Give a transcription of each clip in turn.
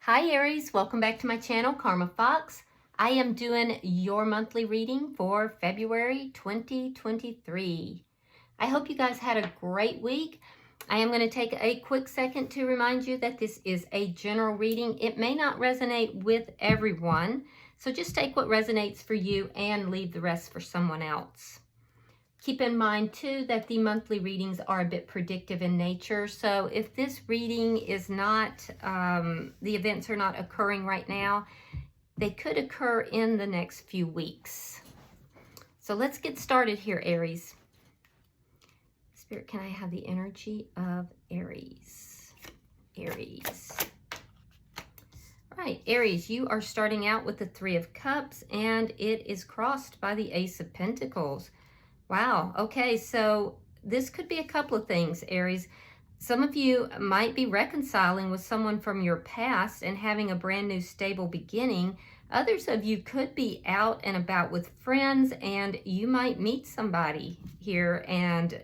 Hi Aries, welcome back to my channel, Karma Fox. I am doing your monthly reading for February 2023. I hope you guys had a great week. I am going to take a quick second to remind you that this is a general reading. It may not resonate with everyone, so just take what resonates for you and leave the rest for someone else. Keep in mind, too, that the monthly readings are a bit predictive in nature. So if this reading is not, the events are not occurring right now, they could occur in the next few weeks. So let's get started here, Aries. Spirit, can I have the energy of Aries? Aries. All right, Aries, you are starting out with the Three of Cups, and it is crossed by the Ace of Pentacles. Wow. Okay. So this could be a couple of things, Aries. Some of you might be reconciling with someone from your past and having a brand new stable beginning. Others of you could be out and about with friends, and you might meet somebody here, and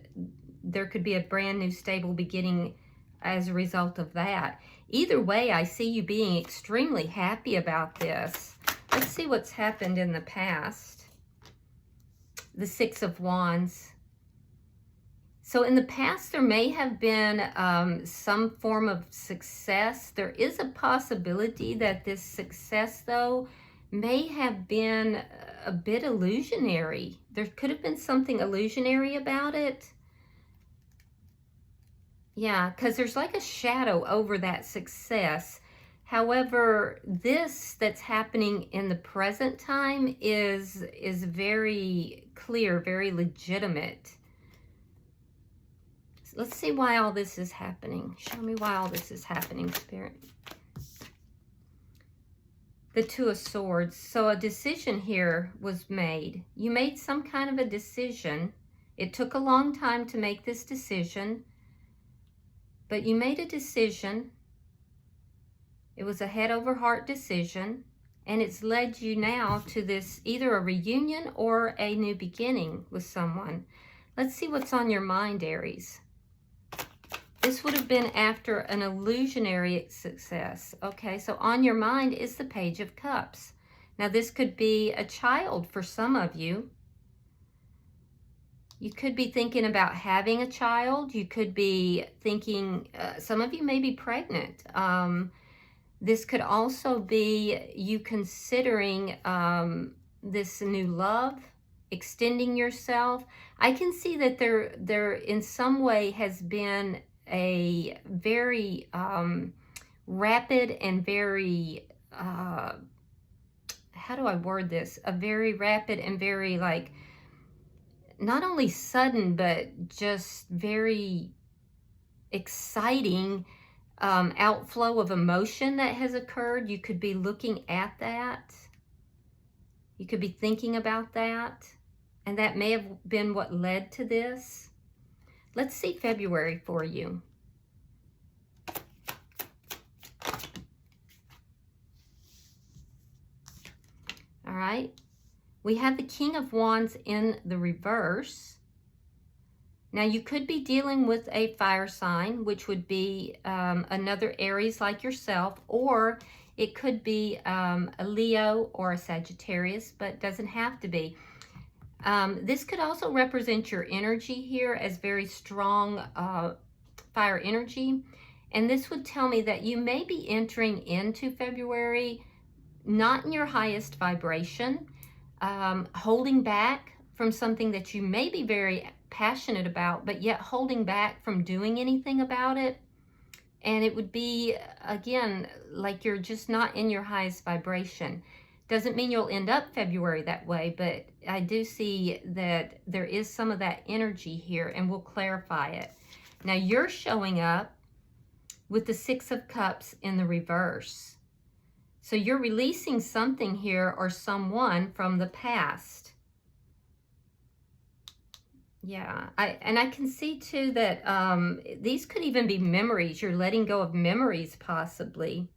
there could be a brand new stable beginning as a result of that. Either way, I see you being extremely happy about this. Let's see what's happened in the past. The Six of Wands. So in the past, there may have been some form of success. There is a possibility that this success, though, may have been a bit illusionary. There could have been something illusionary about it. Yeah, because there's like a shadow over that success. However, this that's happening in the present time is very clear, very legitimate. So let's see why all this is happening. Show me why all this is happening, Spirit. The Two of Swords. So a decision here was made. You made some kind of a decision. It took a long time to make this decision, but you made a decision. It was a head over heart decision, and it's led you now to this, either a reunion or a new beginning with someone. Let's see what's on your mind, Aries. This would have been after an illusionary success. Okay, so on your mind is the Page of Cups. Now, this could be a child for some of you. You could be thinking about having a child. You could be thinking, some of you may be pregnant. This could also be you considering this new love, extending yourself. I can see that there in some way has been a very rapid and very, how do I word this? A very rapid and very, like, not only sudden, but just very exciting outflow of emotion that has occurred. You could be looking at that. You could be thinking about that. And that may have been what led to this. Let's see February for you. All right. We have the King of Wands in the reverse. Now, you could be dealing with a fire sign, which would be another Aries like yourself, or it could be a Leo or a Sagittarius, but doesn't have to be. This could also represent your energy here as very strong fire energy. And this would tell me that you may be entering into February not in your highest vibration, holding back from something that you may be very passionate about, but yet holding back from doing anything about it. And it would be, again, like you're just not in your highest vibration. Doesn't mean you'll end up February that way, but I do see that there is some of that energy here, and we'll clarify it. Now, you're showing up with the Six of Cups in the reverse. So you're releasing something here or someone from the past. Yeah, I can see too that these could even be memories. You're letting go of memories possibly.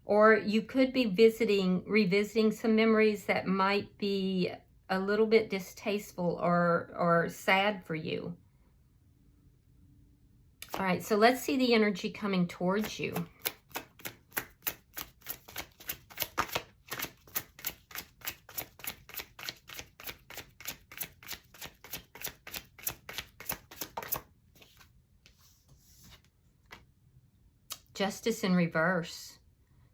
Or you could be revisiting some memories that might be a little bit distasteful or sad for you. All right, so let's see the energy coming towards you. Justice in reverse.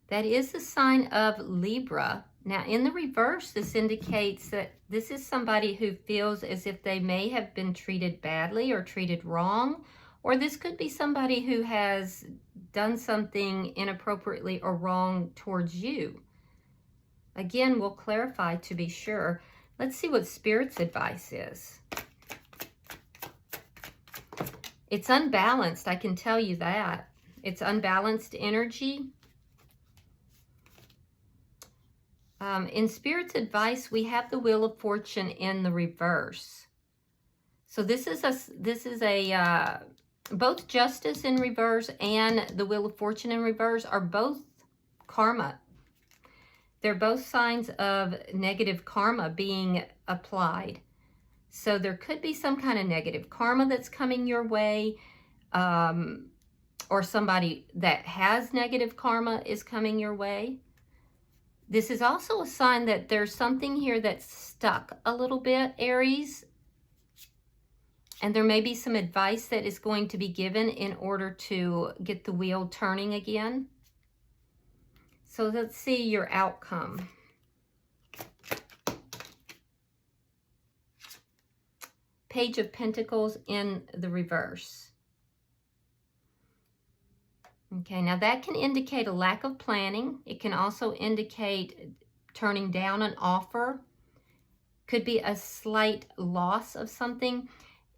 That is the sign of Libra. Now, in the reverse, this indicates that this is somebody who feels as if they may have been treated badly or treated wrong, or this could be somebody who has done something inappropriately or wrong towards you. Again, we'll clarify to be sure. Let's see what Spirit's advice is. It's unbalanced, I can tell you that. It's unbalanced energy. In Spirit's advice, we have the Wheel of Fortune in the reverse. So this is both Justice in reverse and the Wheel of Fortune in reverse are both karma. They're both signs of negative karma being applied. So there could be some kind of negative karma that's coming your way, or somebody that has negative karma is coming your way. This is also a sign that there's something here that's stuck a little bit, Aries. And there may be some advice that is going to be given in order to get the wheel turning again. So let's see your outcome. Page of Pentacles in the reverse. Okay, now that can indicate a lack of planning. It can also indicate turning down an offer. Could be a slight loss of something.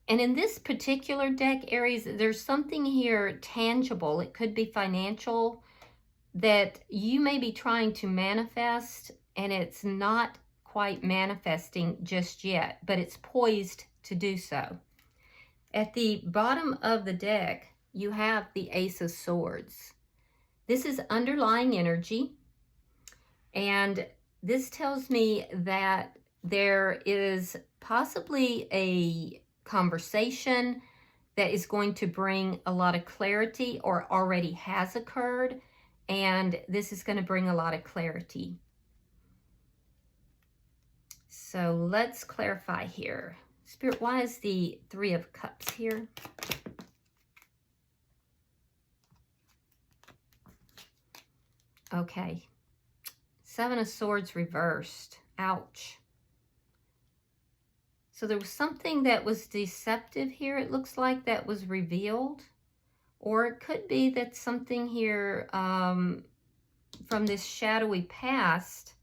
And in this particular deck, Aries, there's something here tangible. It could be financial that you may be trying to manifest, and it's not quite manifesting just yet, but it's poised to do so. At the bottom of the deck, you have the Ace of Swords. This is underlying energy, and this tells me that there is possibly a conversation that is going to bring a lot of clarity or already has occurred, and this is going to bring a lot of clarity. So let's clarify here. Spirit, why is the Three of Cups here? Okay, Seven of Swords reversed. Ouch. So there was something that was deceptive here, it looks like, that was revealed. Or it could be that something here from this shadowy past,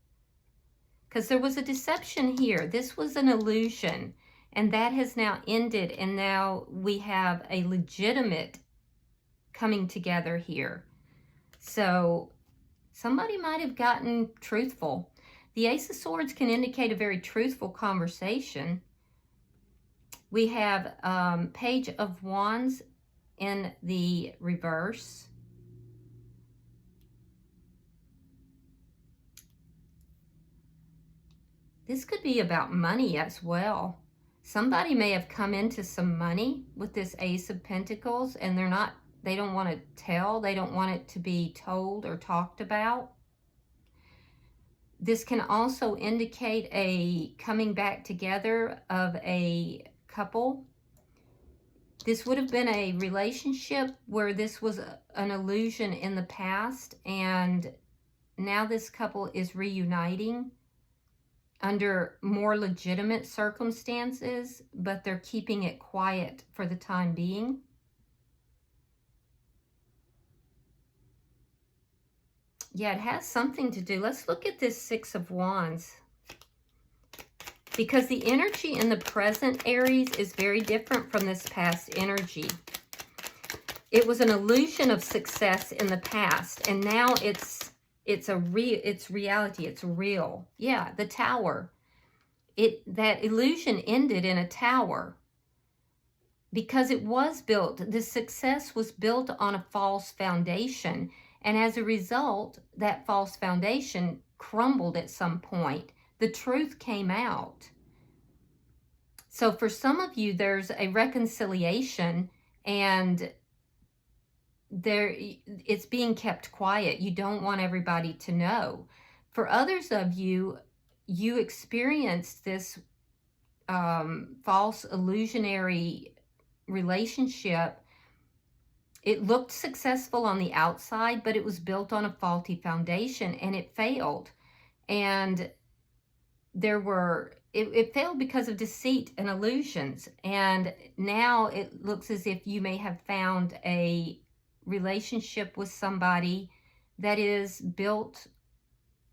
because there was a deception here. This was an illusion, and that has now ended, and now we have a legitimate coming together here. So somebody might have gotten truthful. The Ace of Swords can indicate a very truthful conversation. We have Page of Wands in the reverse. This could be about money as well. Somebody may have come into some money with this Ace of Pentacles, and they don't want to tell, they don't want it to be told or talked about. This can also indicate a coming back together of a couple. This would have been a relationship where this was an illusion in the past, and now this couple is reuniting under more legitimate circumstances, but they're keeping it quiet for the time being. Yeah, it has something to do. Let's look at this Six of Wands. Because the energy in the present, Aries, is very different from this past energy. It was an illusion of success in the past, and now it's reality, it's real. Yeah, the Tower. That illusion ended in a tower because it was built, the success was built on a false foundation, and as a result, that false foundation crumbled at some point. The truth came out. So for some of you, there's a reconciliation, and it's being kept quiet. You don't want everybody to know. For others of you, you experienced this false illusionary relationship, It looked successful on the outside, but it was built on a faulty foundation and it failed. And it failed because of deceit and illusions. And now it looks as if you may have found a relationship with somebody that is built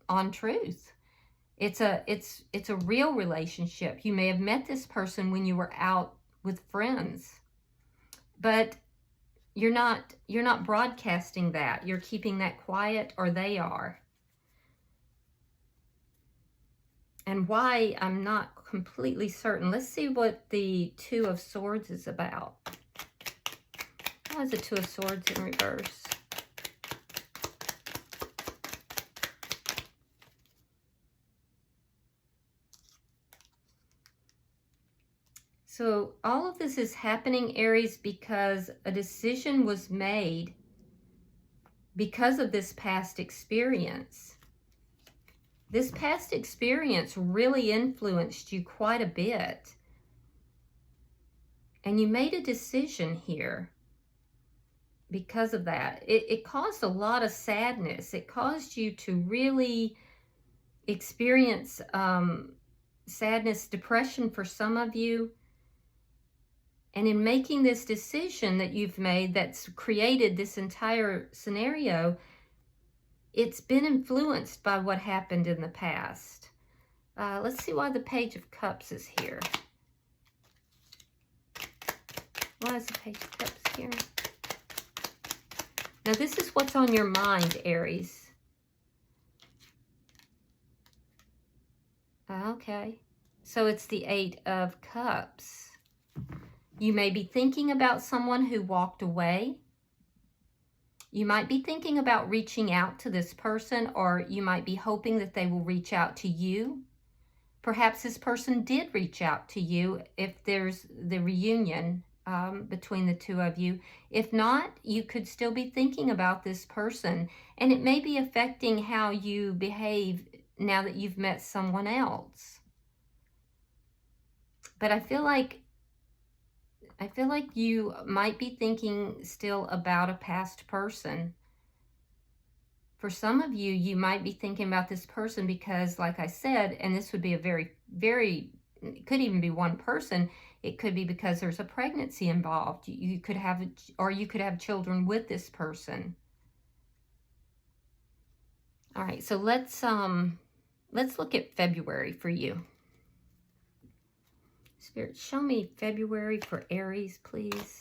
on truth. It's a real relationship. You may have met this person when you were out with friends, but you're not broadcasting that. You're keeping that quiet, or they are. And why, I'm not completely certain. Let's see what the Two of Swords is about. Why is the Two of Swords in reverse? So all of this is happening, Aries, because a decision was made because of this past experience. This past experience really influenced you quite a bit. And you made a decision here because of that. It caused a lot of sadness. It caused you to really experience sadness, depression for some of you. And in making this decision that you've made that's created this entire scenario, it's been influenced by what happened in the past. Let's see why the Page of Cups is here. Why is the Page of Cups here? Now, this is what's on your mind, Aries. Okay. So it's the Eight of Cups. You may be thinking about someone who walked away. You might be thinking about reaching out to this person, or you might be hoping that they will reach out to you. Perhaps this person did reach out to you if there's the reunion between the two of you. If not, you could still be thinking about this person, and it may be affecting how you behave now that you've met someone else. But I feel like you might be thinking still about a past person. For some of you, you might be thinking about this person because, like I said, and this would be a very, it could even be one person. It could be because there's a pregnancy involved. You could have children with this person. All right, so let's look at February for you. Spirit, show me February for Aries, please.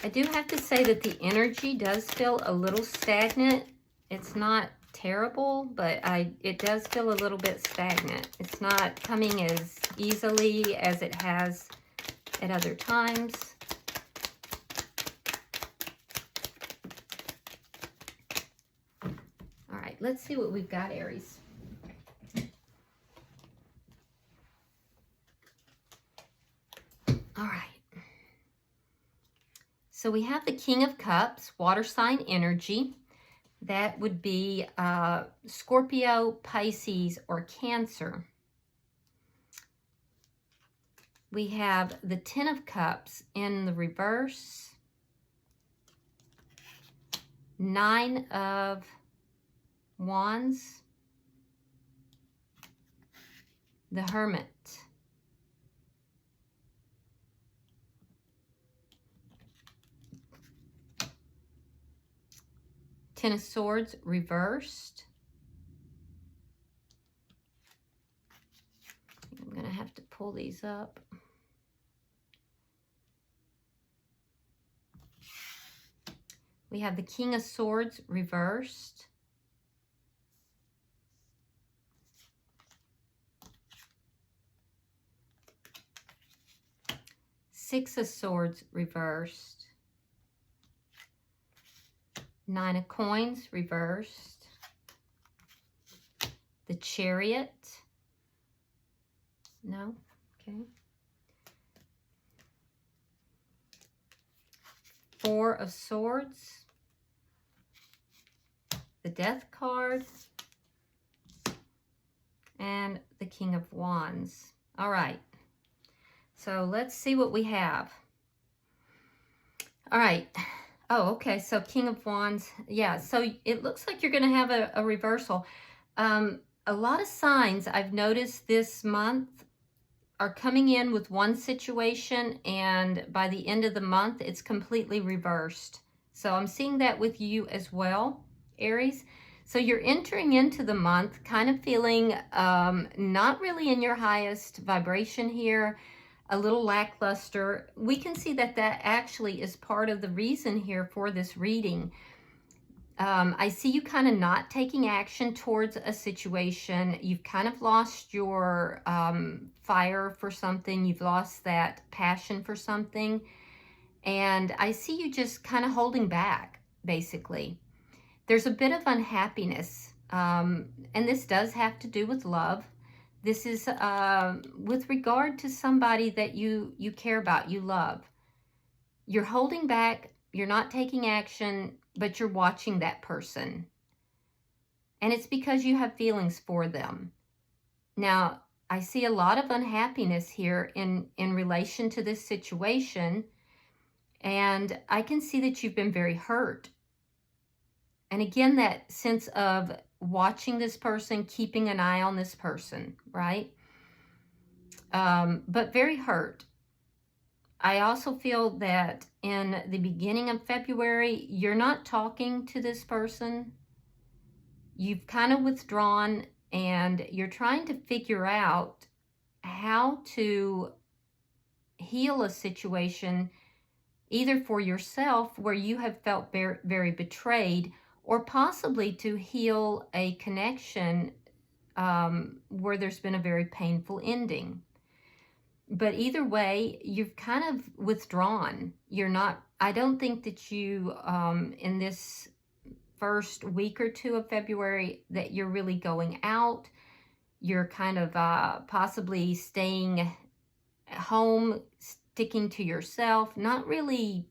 I do have to say that the energy does feel a little stagnant. It's not terrible, but it does feel a little bit stagnant. It's not coming as easily as it has at other times. Let's see what we've got, Aries. All right. So we have the King of Cups, water sign energy. That would be Scorpio, Pisces, or Cancer. We have the Ten of Cups in the reverse. Nine of Wands, the Hermit, Ten of Swords reversed. I'm going to have to pull these up. We have the King of Swords reversed. Six of Swords reversed. Nine of Coins reversed. The Chariot. No? Okay. Four of Swords. The Death card. and the King of Wands. All right. So let's see what we have. All right. Oh, okay. So King of Wands. Yeah. So it looks like you're going to have a reversal. A lot of signs I've noticed this month are coming in with one situation, and by the end of the month, it's completely reversed. So I'm seeing that with you as well, Aries. So you're entering into the month kind of feeling not really in your highest vibration here, a little lackluster. We can see that that actually is part of the reason here for this reading. I see you kind of not taking action towards a situation. You've kind of lost your fire for something. You've lost that passion for something. And I see you just kind of holding back, basically. There's a bit of unhappiness. And this does have to do with love. This is with regard to somebody that you care about, you love. You're holding back. You're not taking action, but you're watching that person. And it's because you have feelings for them. Now, I see a lot of unhappiness here in relation to this situation. And I can see that you've been very hurt. And again, that sense of watching this person, keeping an eye on this person, right? But very hurt. I also feel that in the beginning of February, you're not talking to this person. You've kind of withdrawn and you're trying to figure out how to heal a situation, either for yourself where you have felt very, very betrayed, or possibly to heal a connection where there's been a very painful ending. But either way, you've kind of withdrawn. You're not, I don't think that you, in this first week or two of February, that you're really going out. You're kind of possibly staying at home, sticking to yourself, not really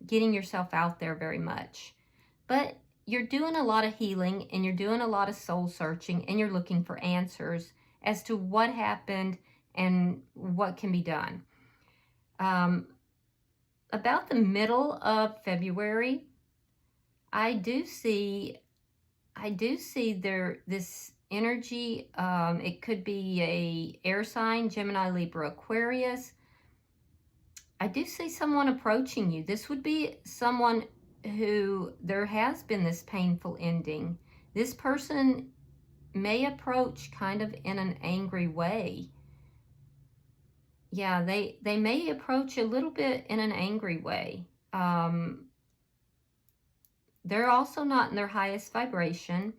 getting yourself out there very much. But you're doing a lot of healing and you're doing a lot of soul searching and you're looking for answers as to what happened and what can be done. About the middle of February, I do see there this energy. It could be a air sign, Gemini, Libra, Aquarius. I do see someone approaching you. This would be someone who there has been this painful ending. This person may approach kind of in an angry way. Yeah, they may approach a little bit in an angry way. They're also not in their highest vibration.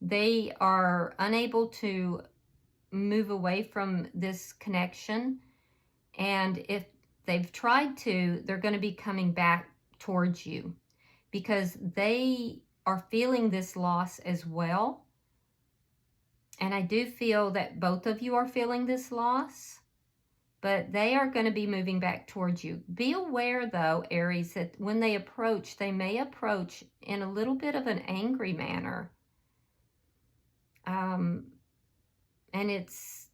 They are unable to move away from this connection. And if they've tried to, they're going to be coming back towards you because they are feeling this loss as well. And I do feel that both of you are feeling this loss, but they are going to be moving back towards you. Be aware, though, Aries, that when they approach, they may approach in a little bit of an angry manner. And it's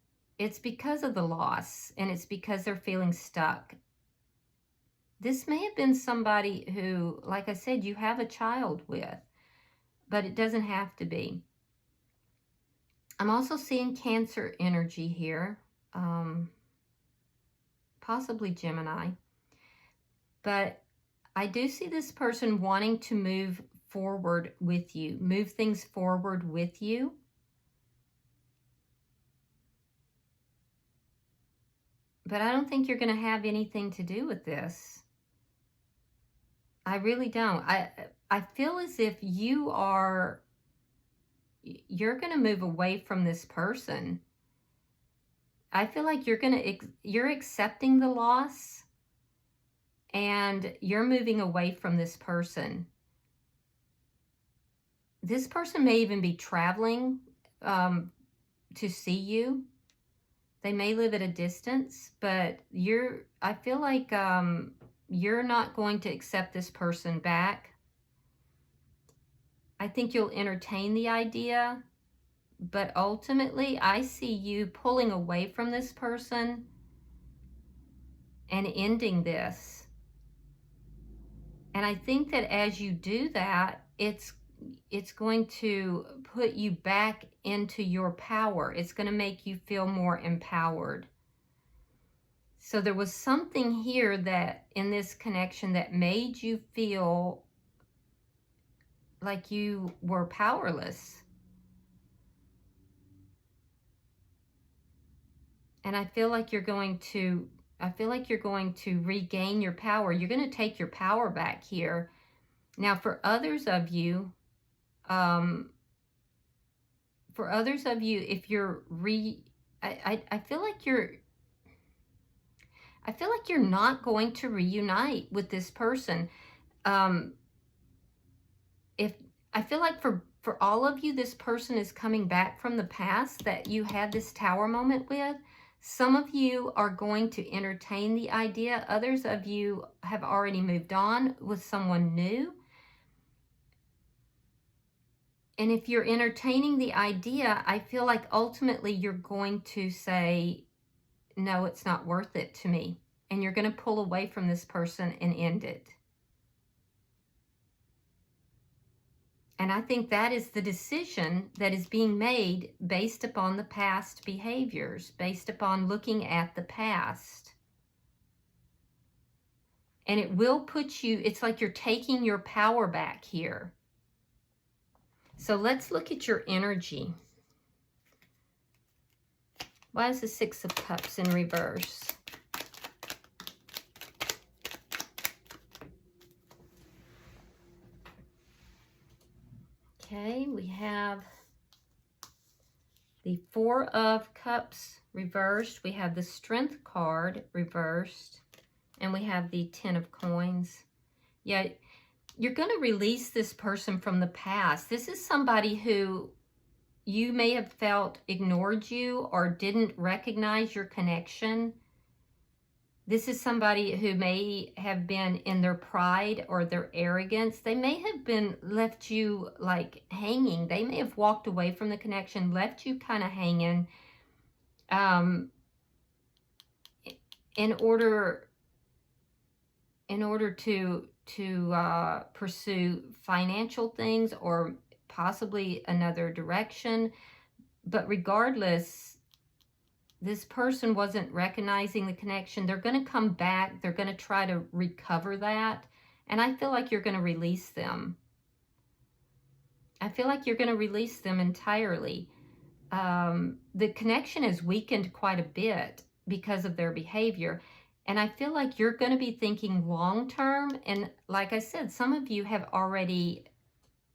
because of the loss, and it's because they're feeling stuck. This may have been somebody who, like I said, you have a child with, but it doesn't have to be. I'm also seeing Cancer energy here, possibly Gemini. But I do see this person wanting to move forward with you, move things forward with you. But I don't think you're going to have anything to do with this. I really don't. I feel as if you're going to move away from this person. I feel like you're accepting the loss and you're moving away from this person. This person may even be traveling to see you. They may live at a distance, but I feel like you're not going to accept this person back. I think you'll entertain the idea, but ultimately I see you pulling away from this person and ending this. And I think that as you do that, it's going to put you back into your power. It's going to make you feel more empowered. So there was something here that in this connection that made you feel like you were powerless. And I feel like you're going to regain your power. You're going to take your power back here. Now, for others of you, if you're I feel like you're not going to reunite with this person. If I feel like for all of you, this person is coming back from the past that you had this tower moment with. Some of you are going to entertain the idea. Others of you have already moved on with someone new. And if you're entertaining the idea, I feel like ultimately you're going to say, no, it's not worth it to me. And you're going to pull away from this person and end it. And I think that is the decision that is being made based upon the past behaviors, based upon looking at the past. And it will put you, it's like you're taking your power back here. So let's look at your energy. Why is the Six of Cups in reverse? Okay, we have the Four of Cups reversed. We have the Strength card reversed. And we have the Ten of Coins. Yeah, you're going to release this person from the past. This is somebody who you may have felt ignored you or didn't recognize your connection. This is somebody who may have been in their pride or their arrogance. They may have been left you like hanging. They may have walked away from the connection, left you kind of hanging in order to pursue financial things or possibly another direction. But regardless, this person wasn't recognizing the connection. They're going to come back. They're going to try to recover that. And I feel like you're going to release them. I feel like you're going to release them entirely. The connection is weakened quite a bit because of their behavior. And I feel like you're going to be thinking long term. And like I said, some of you have already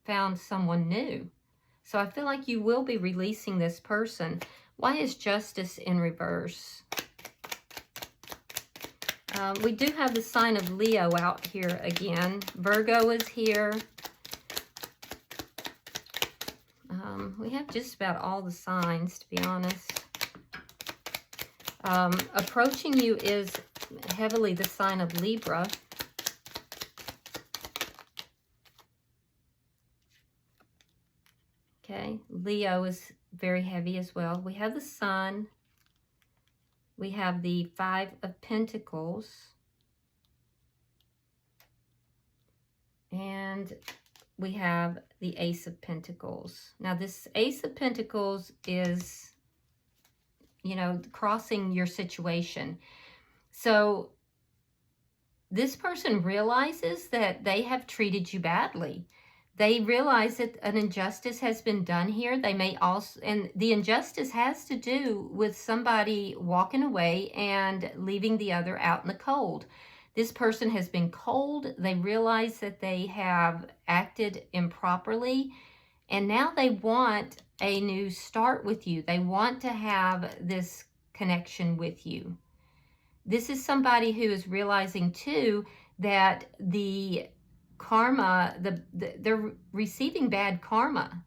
found someone new. So I feel like you will be releasing this person. Why is Justice in reverse? We do have the sign of Leo out here again. Virgo is here. We have just about all the signs, to be honest. Approaching you is heavily the sign of Libra. Okay, Leo is very heavy as well. We have the Sun. We have the Five of Pentacles. And we have the Ace of Pentacles. Now, this Ace of Pentacles is, you know, crossing your situation. So this person realizes that they have treated you badly. They realize that an injustice has been done here. They may also, and the injustice has to do with somebody walking away and leaving the other out in the cold. This person has been cold. They realize that they have acted improperly, and now they want a new start with you. They want to have this connection with you. This is somebody who is realizing too that the karma, they're receiving bad karma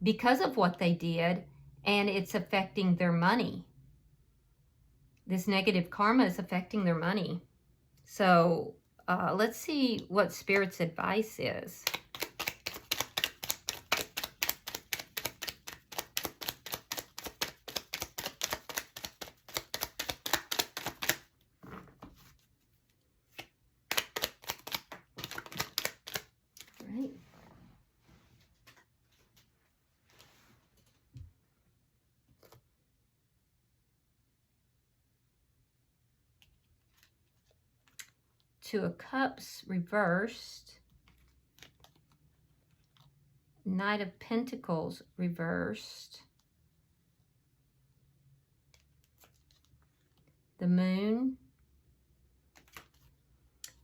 because of what they did, and it's affecting their money. This negative karma is affecting their money. So let's see what Spirit's advice is. Two of Cups reversed. Knight of Pentacles reversed. The Moon.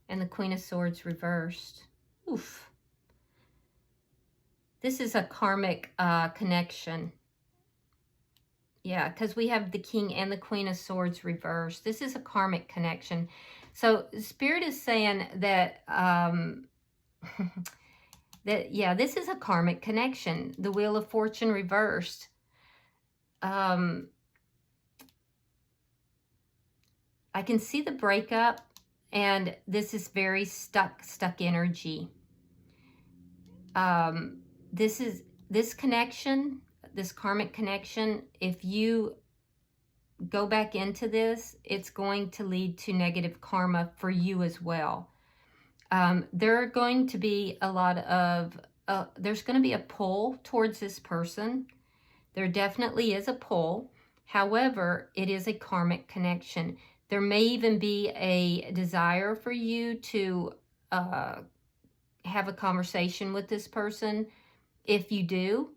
And the Queen of Swords reversed. Oof. This is a karmic connection. Yeah, because we have the King and the Queen of Swords reversed. This is a karmic connection. So Spirit is saying that, yeah, this is a karmic connection. The Wheel of Fortune reversed. I can see the breakup, and this is very stuck energy. This connection, this karmic connection, if you go back into this, it's going to lead to negative karma for you as well. There are going to be a lot of, there's going to be a pull towards this person. There definitely is a pull. However, it is a karmic connection. There may even be a desire for you to have a conversation with this person. If you do,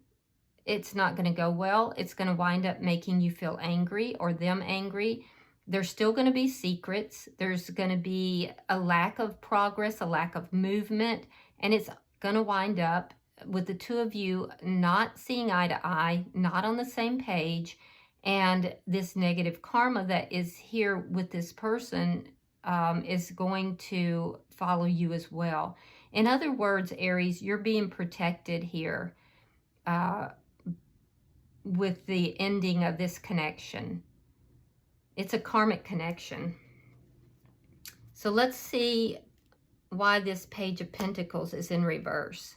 it's not going to go well. It's going to wind up making you feel angry or them angry. There's still going to be secrets. There's going to be a lack of progress, a lack of movement, and it's going to wind up with the two of you not seeing eye to eye, not on the same page, and this negative karma that is here with this person is going to follow you as well. In other words, Aries, you're being protected here with the ending of this connection. It's a karmic connection. So let's see why this Page of Pentacles is in reverse.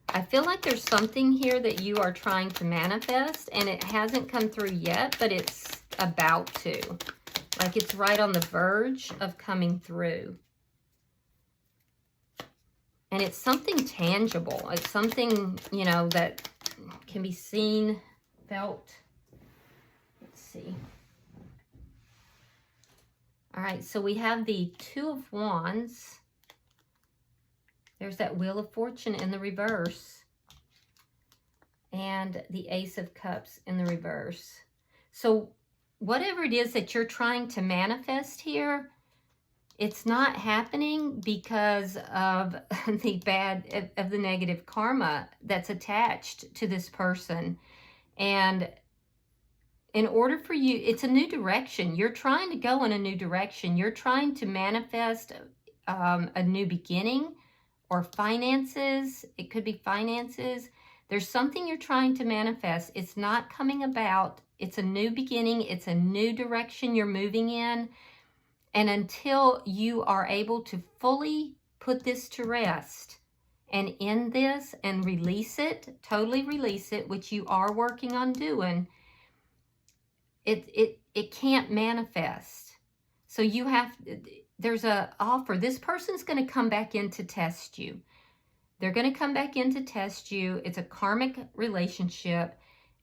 I feel like there's something here that you are trying to manifest, and it hasn't come through yet, but it's about to. Like it's right on the verge of coming through. And it's something tangible. It's something, you know, that can be seen, felt. Let's see. All right, so we have the Two of Wands. There's that Wheel of Fortune in the reverse. And the Ace of Cups in the reverse. So whatever it is that you're trying to manifest here, it's not happening because of the negative karma that's attached to this person. And in order for you, it's a new direction. You're trying to go in a new direction. You're trying to manifest a new beginning or finances. It could be finances. There's something you're trying to manifest. It's not coming about. It's a new beginning. It's a new direction you're moving in. And until you are able to fully put this to rest and end this and release it, totally release it, which you are working on doing, it can't manifest. So you have, there's a offer. This person's going to come back in to test you. They're going to come back in to test you. It's a karmic relationship.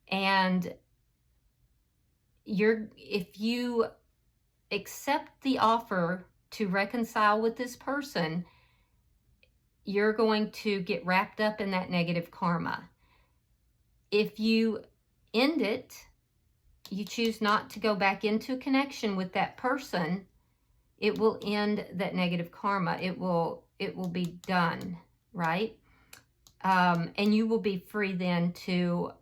And if you accept the offer to reconcile with this person, you're going to get wrapped up in that negative karma. If you end it, you choose not to go back into a connection with that person, it will end that negative karma. It will be done, right? And you will be free then to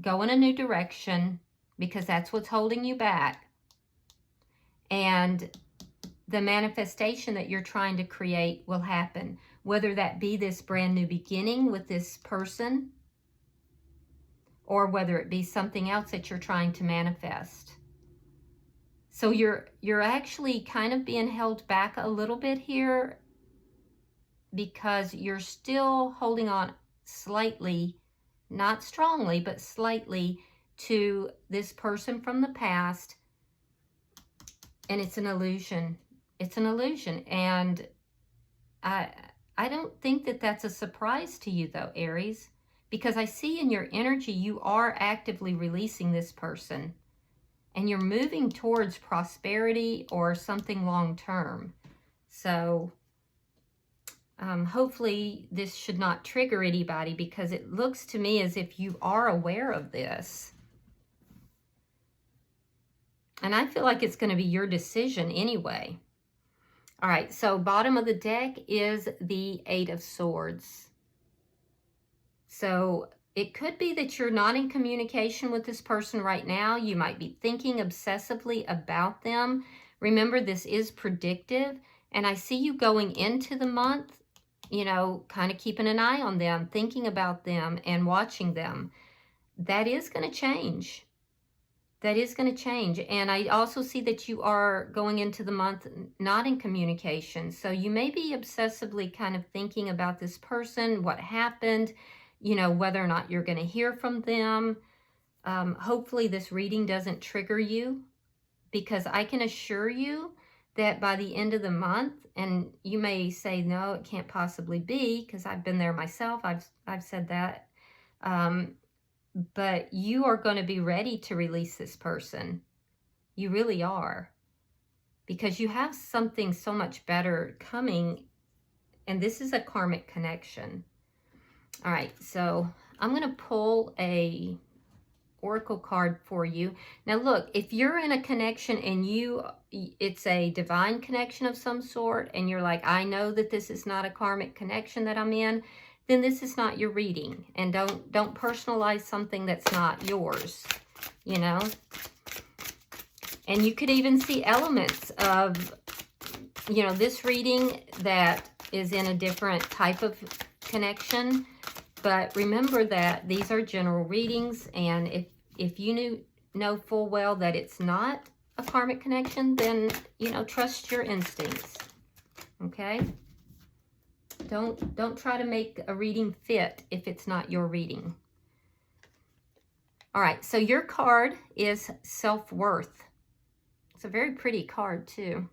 go in a new direction, because that's what's holding you back. And the manifestation that you're trying to create will happen, whether that be this brand new beginning with this person, or whether it be something else that you're trying to manifest. So you're actually kind of being held back a little bit here because you're still holding on slightly, not strongly, but slightly, to this person from the past. And it's an illusion. It's an illusion. And I don't think that that's a surprise to you, though, Aries, because I see in your energy you are actively releasing this person. And you're moving towards prosperity or something long-term. So hopefully this should not trigger anybody, because it looks to me as if you are aware of this. And I feel like it's going to be your decision anyway. All right, so bottom of the deck is the Eight of Swords. So it could be that you're not in communication with this person right now. You might be thinking obsessively about them. Remember, this is predictive. And I see you going into the month, you know, kind of keeping an eye on them, thinking about them and watching them. That is going to change. That is going to change. And I also see that you are going into the month not in communication. So you may be obsessively kind of thinking about this person, what happened, you know, whether or not you're going to hear from them. Hopefully this reading doesn't trigger you, because I can assure you that by the end of the month, and you may say, no, it can't possibly be, because I've been there myself. I've said that. But you are going to be ready to release this person. You really are. Because you have something so much better coming. And this is a karmic connection. All right, so I'm going to pull a oracle card for you. Now look, if you're in a connection and it's a divine connection of some sort, and you're like, I know that this is not a karmic connection that I'm in, then this is not your reading. And don't personalize something that's not yours, you know. And you could even see elements of, you know, this reading that is in a different type of connection. But remember that these are general readings, and if you know full well that it's not a karmic connection, then, you know, trust your instincts, okay? Don't try to make a reading fit if it's not your reading. All right, so your card is self-worth. It's a very pretty card too.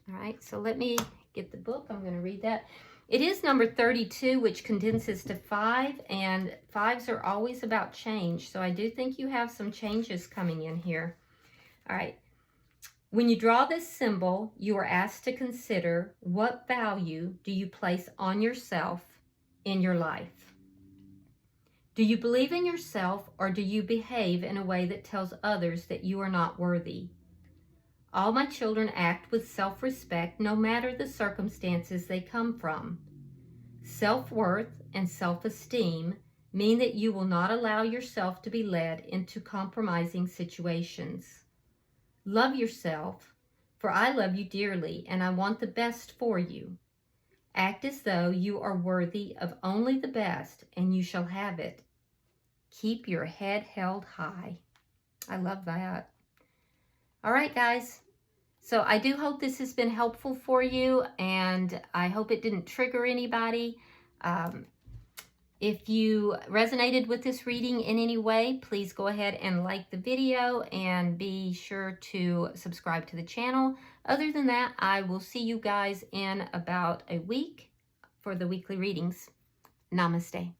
All right, so let me get the book. I'm going to read that. It is number 32, which condenses to 5, and 5s are always about change. So I do think you have some changes coming in here. All right. When you draw this symbol, you are asked to consider, what value do you place on yourself in your life? Do you believe in yourself, or do you behave in a way that tells others that you are not worthy? All my children act with self-respect, no matter the circumstances they come from. Self-worth and self-esteem mean that you will not allow yourself to be led into compromising situations. Love yourself, for I love you dearly, and I want the best for you. Act as though you are worthy of only the best, and you shall have it. Keep your head held high. I love that. All right, guys. So I do hope this has been helpful for you, and I hope it didn't trigger anybody. If you resonated with this reading in any way, please go ahead and like the video and be sure to subscribe to the channel. Other than that, I will see you guys in about a week for the weekly readings. Namaste.